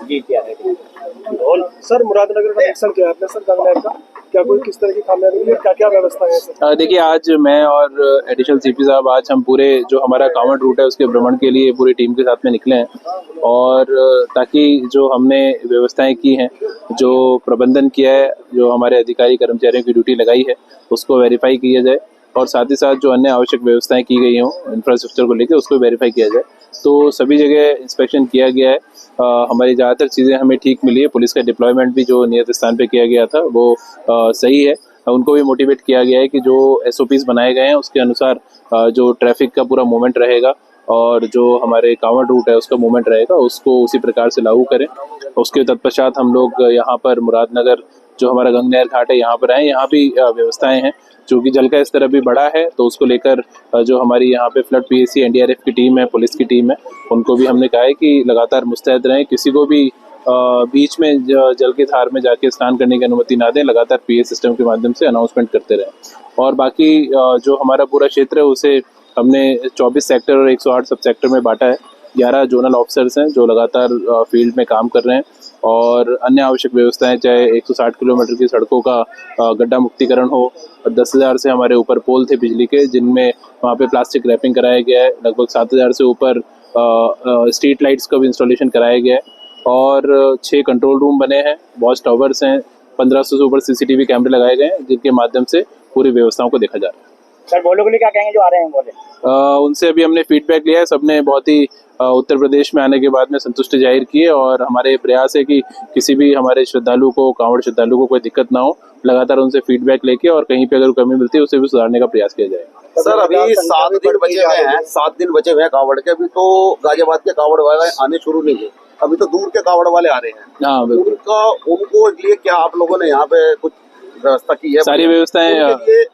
जी क्या है और सर मुरादनगर का निरीक्षण किया आपने सर गंगनहर का, क्या कोई किस तरह की खामियां मिली है, क्या क्या व्यवस्था है सर? देखिए, आज मैं और एडिशनल सीपी साहब आज हम पूरे जो हमारा कांवड़ रूट है उसके भ्रमण के लिए पूरी टीम के साथ में निकले हैं और ताकि जो हमने व्यवस्थाएं की हैं, जो प्रबंधन किया है, जो हमारे अधिकारी कर्मचारियों की ड्यूटी लगाई है उसको वेरीफाई किया जाए और साथ ही साथ जो अन्य आवश्यक व्यवस्थाएं की गई हों इंफ्रास्ट्रक्चर को लेकर उसको वेरीफाई किया जाए। तो सभी जगह इंस्पेक्शन किया गया है। हमारी ज़्यादातर चीज़ें हमें ठीक मिली है। पुलिस का डिप्लॉयमेंट भी जो नियत स्थान पे किया गया था वो सही है। उनको भी मोटिवेट किया गया है कि जो SOPs बनाए गए हैं उसके अनुसार जो ट्रैफिक का पूरा मूवमेंट रहेगा और जो हमारे कांवड़ रूट है उसका मूवमेंट रहेगा उसको उसी प्रकार से लागू करें। उसके तत्पश्चात हम लोग यहाँ पर मुरादनगर जो हमारा गंगनहर घाट है यहाँ पर आए। यहाँ भी व्यवस्थाएं हैं, चूँकि जल का स्तर अभी बढ़ा है तो उसको लेकर जो हमारी यहाँ पे फ्लड PSC NDRF की टीम है, पुलिस की टीम है, उनको भी हमने कहा है कि लगातार मुस्तैद रहें, किसी को भी बीच में जल की धार में जाके स्नान करने की अनुमति ना दें, लगातार PA सिस्टम के माध्यम से अनाउंसमेंट करते रहें। और बाकी जो हमारा पूरा क्षेत्र है उसे हमने 24 सेक्टर और 108 सब सेक्टर में बांटा है। 11 जोनल ऑफिसर्स हैं जो लगातार फील्ड में काम कर रहे हैं और अन्य आवश्यक व्यवस्थाएं, चाहे 160 किलोमीटर की सड़कों का गड्ढा मुक्तिकरण हो, 10,000 से हमारे ऊपर पोल थे बिजली के जिनमें वहाँ पे प्लास्टिक रैपिंग कराया गया है, लगभग 7,000 से ऊपर स्ट्रीट लाइट्स का भी इंस्टॉलेशन कराया गया है और 6 कंट्रोल रूम बने हैं, वॉच टावर्स हैं, 1500 से ऊपर CCTV कैमरे लगाए गए हैं जिनके माध्यम से पूरी व्यवस्थाओं को देखा जा रहा है। सर बोलो के लिए क्या कहेंगे जो आ रहे हैं बोले? उनसे अभी हमने फीडबैक लिया है, सबने बहुत ही उत्तर प्रदेश में आने के बाद में संतुष्टि जाहिर की है और हमारे प्रयास है कि किसी भी हमारे श्रद्धालु को, कांवड़ श्रद्धालु को कोई दिक्कत ना हो। लगातार उनसे फीडबैक लेके और कहीं पे अगर कमी मिलती है उसे भी सुधारने का प्रयास किया जाएगा। सर अभी 7 दिन बचे हुए हैं, 7 दिन बचे हुए हैं कांवड़ के। अभी तो गाजियाबाद के कांवड़ वाले आने शुरू नहीं हुए, अभी तो दूर के कांवड़ वाले आ रहे हैं। हाँ बिल्कुल। उनको लिए क्या आप लोगों ने यहाँ पे कुछ व्यवस्था की है? सारी व्यवस्थाएं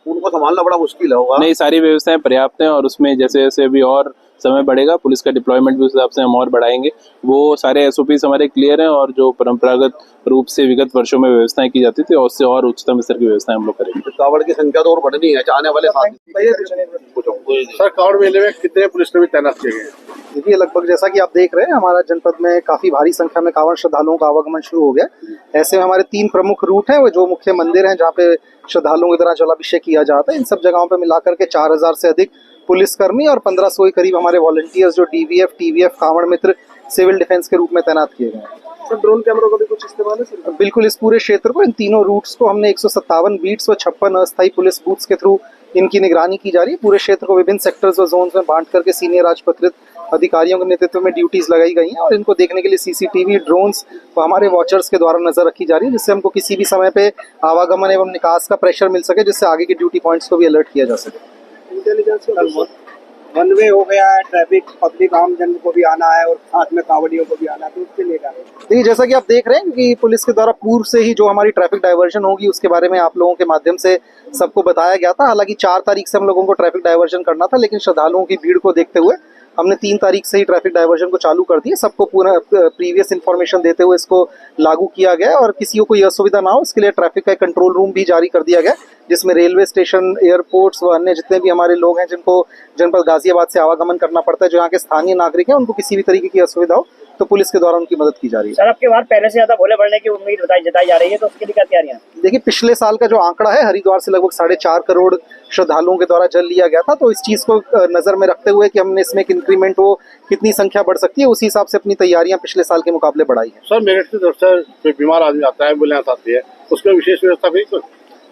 उनको संभालना बड़ा मुश्किल होगा। नहीं, सारी व्यवस्थाएं पर्याप्त हैं और उसमें जैसे जैसे अभी और समय बढ़ेगा पुलिस का डिप्लॉयमेंट भी उस हिसाब से हम और बढ़ाएंगे। वो सारे SOPs हमारे क्लियर हैं और जो परंपरागत रूप से विगत वर्षों में व्यवस्थाएं की जाती थी और उससे और उच्चतम स्तर की व्यवस्थाएं हम लोग करेंगे। कांवड़ की संख्या तो और बढ़नी है आने वाले 7 दिन। सर कांवड़ मेले में कितने पुलिसकर्मी तैनात किए गए? देखिए लगभग जैसा कि आप देख रहे हैं हमारा जनपद में काफी भारी संख्या में कांवड़ श्रद्धालुओं का आवागमन शुरू हो गया। ऐसे में हमारे 3 प्रमुख रूट हैं, वो जो मुख्य मंदिर हैं जहाँ पे श्रद्धालुओं की तरह जलाभिषेक किया जाता है, इन सब जगहों पे मिलाकर के 4,000 से अधिक पुलिसकर्मी और 1500 के करीब हमारे वॉलंटियर्स जो DVF, TVF, कांवड़ मित्र, सिविल डिफेंस के रूप में तैनात किए गए हैं। सर ड्रोन कैमरों का भी कुछ इस्तेमाल है सर? बिल्कुल, इस पूरे क्षेत्र को, इन तीनों रूट्स को हमने 157 बीट्स व 56 अस्थायी पुलिस बूथ्स के थ्रू इनकी निगरानी की जा रही है। पूरे क्षेत्र को विभिन्न सेक्टर्स व जोन्स में बांट करके सीनियर राजपत्रित अधिकारियों के नेतृत्व में ड्यूटीज लगाई गई हैं और इनको देखने के लिए CCTV, ड्रोन्स व हमारे वॉचर्स के द्वारा नजर रखी जा रही है, जिससे हमको किसी भी समय पे आवागमन एवं निकास का प्रेशर मिल सके, जिससे आगे के ड्यूटी पॉइंट्स को भी अलर्ट किया जा सके। इंटेलिजेंस वन वे हो गया है, ट्रैफिक पब्लिक आम जन को भी आना है और साथ में कांवड़ियों को भी आना है, तो उसके लिए क्या है? देखिए जैसा कि आप देख रहे हैं कि पुलिस के द्वारा पूर्व से ही जो हमारी ट्रैफिक डायवर्जन होगी उसके बारे में आप लोगों के माध्यम से सबको बताया गया था। हालांकि 4 तारीख से हम लोगों को ट्रैफिक डायवर्जन करना था, लेकिन श्रद्धालुओं की भीड़ को देखते हुए हमने 3 तारीख से ही ट्रैफिक डायवर्जन को चालू कर दिया। सबको पूरा प्रीवियस इन्फॉर्मेशन देते हुए इसको लागू किया गया और किसी को कोई असुविधा ना हो इसके लिए ट्रैफिक का कंट्रोल रूम भी जारी कर दिया गया, जिसमें रेलवे स्टेशन, एयरपोर्ट्स व अन्य जितने भी हमारे लोग हैं जिनको जनपद गाजियाबाद से आवागमन करना पड़ता है, जो यहाँ के स्थानीय नागरिक हैं, उनको किसी भी तरीके की असुविधा हो तो पुलिस के द्वारा उनकी मदद की जा रही है। सर आपके बार पहले से ज्यादा भोले बढ़ने की उम्मीद जताई जा रही है, तो उसके लिए क्या तैयारियां? देखिए पिछले साल का जो आंकड़ा है, हरिद्वार से लगभग 4.5 करोड़ श्रद्धालुओं के द्वारा जल लिया गया था, तो इस चीज को नजर में रखते हुए कि हमने इसमें एक इंक्रीमेंट हो, कितनी संख्या बढ़ सकती है, उसी हिसाब से अपनी तैयारियां पिछले साल के मुकाबले बढ़ाई है। सर मेरठ की तरफ से कोई बीमार आदमी आता है, एम्बुलेंस आती है, उसमें विशेष व्यवस्था भी?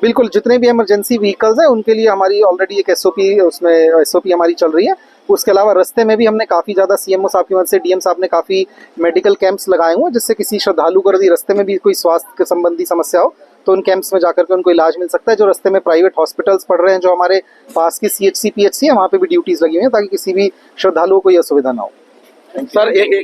बिल्कुल, जितने भी इमरजेंसी व्हीकल्स हैं उनके लिए हमारी ऑलरेडी एक SOP हमारी चल रही है। उसके अलावा रास्ते में भी हमने काफ़ी ज़्यादा CMO साहब की मदद से DM साहब ने काफ़ी मेडिकल कैंप्स लगाए हुए हैं, जिससे किसी श्रद्धालु को यदि रास्ते में भी कोई स्वास्थ्य संबंधी समस्या हो तो उन कैंप्स में जाकर के उनको इलाज मिल सकता है। जो रास्ते में प्राइवेट हॉस्पिटल्स पड़ रहे हैं, जो हमारे पास की CHC, PHC है, वहाँ पे भी ड्यूटीज़ लगी हुई हैं ताकि किसी भी श्रद्धालुओं को कोई असुविधा ना हो। सर एक